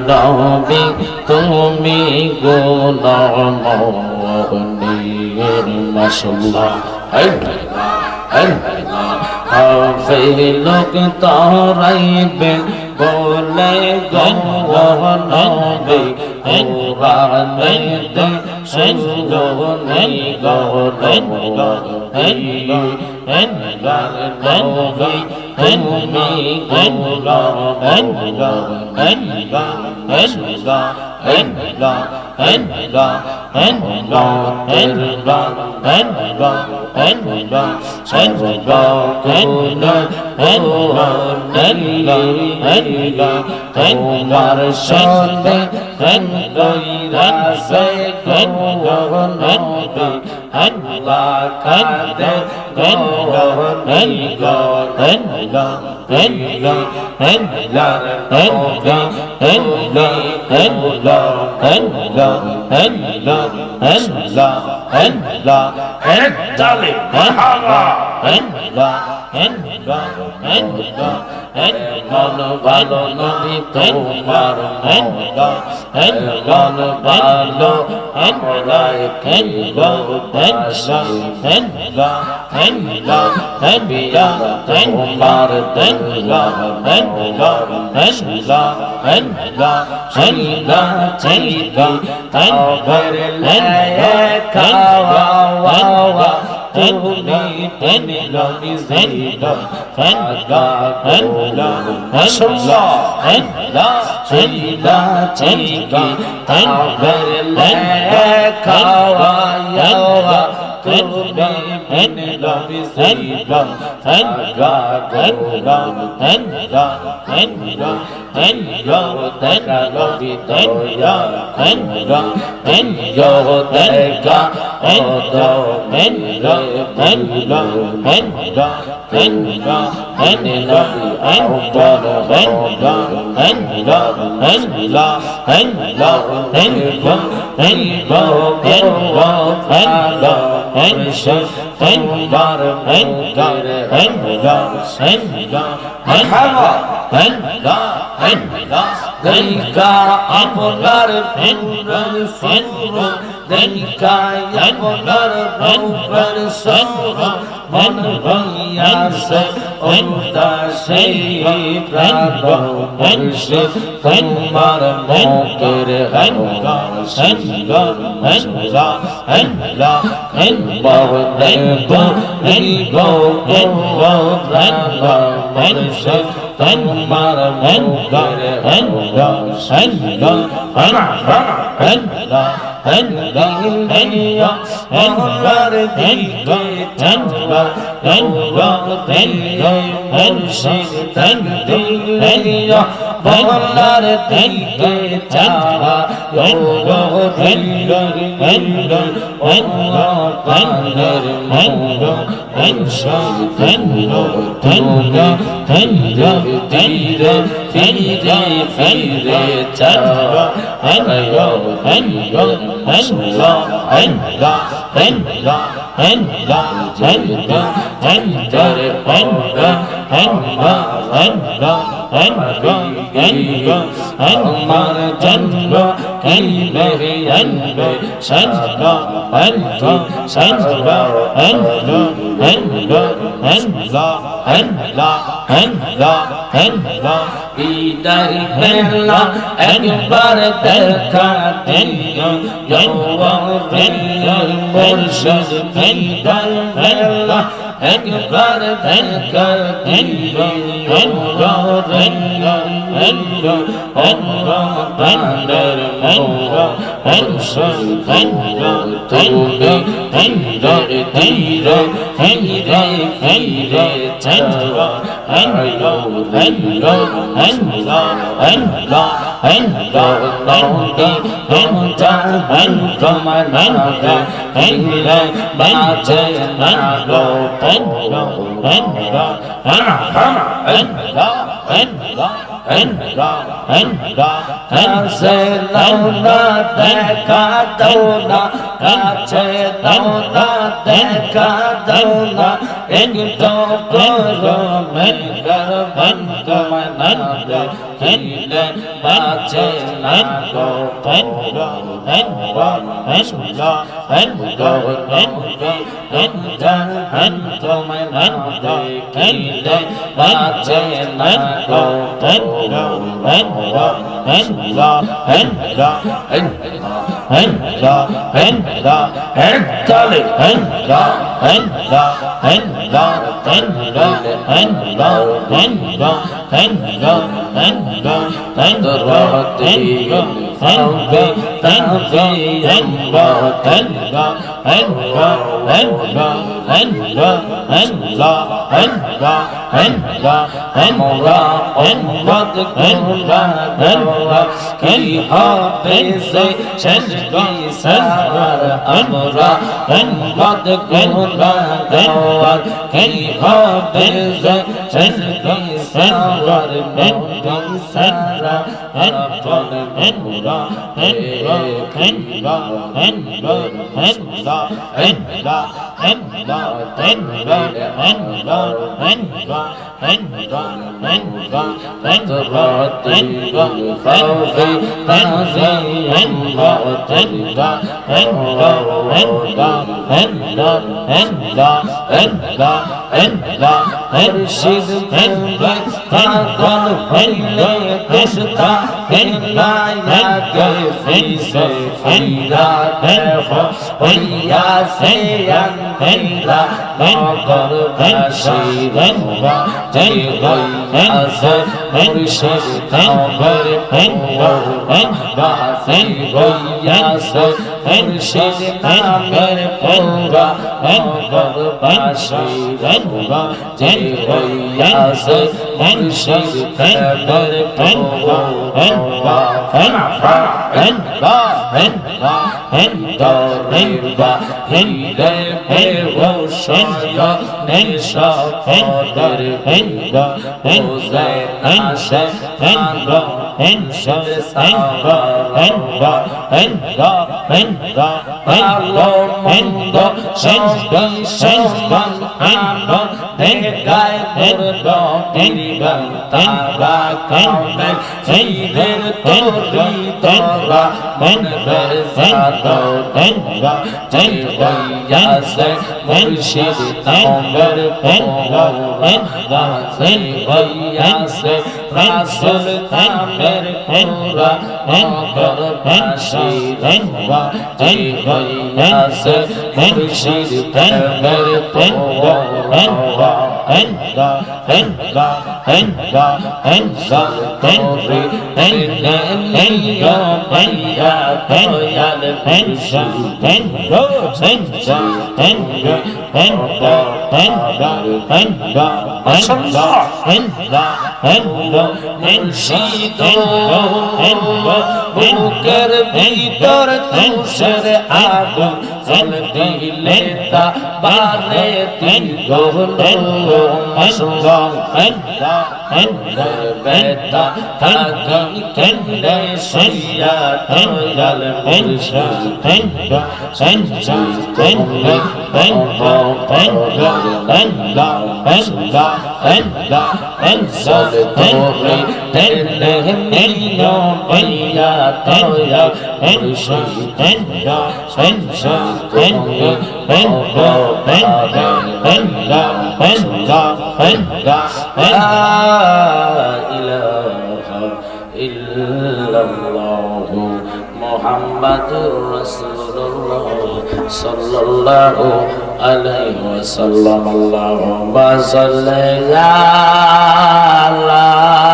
নবী তুমি গুণমনির মাশাআল্লাহ লোক তরাইবে বলে গনবী কুরআনেতে সুজনি গনবী নবী তুমি তোমার সাথে কইরাছে গনবী আল্লাহ কাঁদে গনবী মন ভালো নবী তোমার মন ভালো আমরাই খেলো তোমার দেইকা আপনার ফুরার সন্র দেইকা আপনার ফুরার সন্র মন হইয়াছে উদাসী প্রাণ বর্ষে তোমার মুখের হংকার সন্র হংলা হংলা বলে গো প্রাণ বর্ষে তোমার মুখের হংকার সন্র হংলা আমার দিকে চন্দ্রা মুর্শিদ তন্দিয়া বলার দিকে চন্দ্রা আমার জন্ম কিলে আনবে সন্ধ্যা আনবে সন্ধ্যা আনবে আনবে আনবে আনবে আনবে ঈদের বেলা একবার দেখা দিও মুর্শিদ ঈদের বেলা একবার দেখা দিও Allah কাছে দাও না দেখা দাও না কাছে দাও না দেখা দাও না একটু করো মেহরবান তোমায় না দেখিলে বাঁচে না গো তোমায় না দেখিলে বাঁচে না গো কি হবে সে শেষ বিচার আমরা উম্মত গুনাহগার কি হবে সে শেষ বিচার বিচার আপন মুরা পাগল হইলে দেশটা ফিসে ফিরা দেখো হইয়াছে আন্ধেরা নগর বাসী যে হইয়াছে মুর্শিদ নগর বাসী হইয়াছে মুর্শিদ নামের পৌরা নগর বাসী যে হইয়াছে মুর্শিদ নামের পৌরা মুর্শিদ নামের হইয়াছে রাসূল নামের পৌরা নগর বাসী যে হইয়াছে মুর্শিদ নামের পৌরা বুকের ভিতর তুষের আগুন জল দিলে তা বারে দিন গহলো মশরম বেতা থাকি কেন্দ্রে সইয়া দয়াল মুর্শিদ মুহাম্মাদুর রাসূলুল্লাহ সাল্লাল্লাহু আলাইহি ওয়াসাল্লাম আল্লাহুম্মা সাল্লি আলা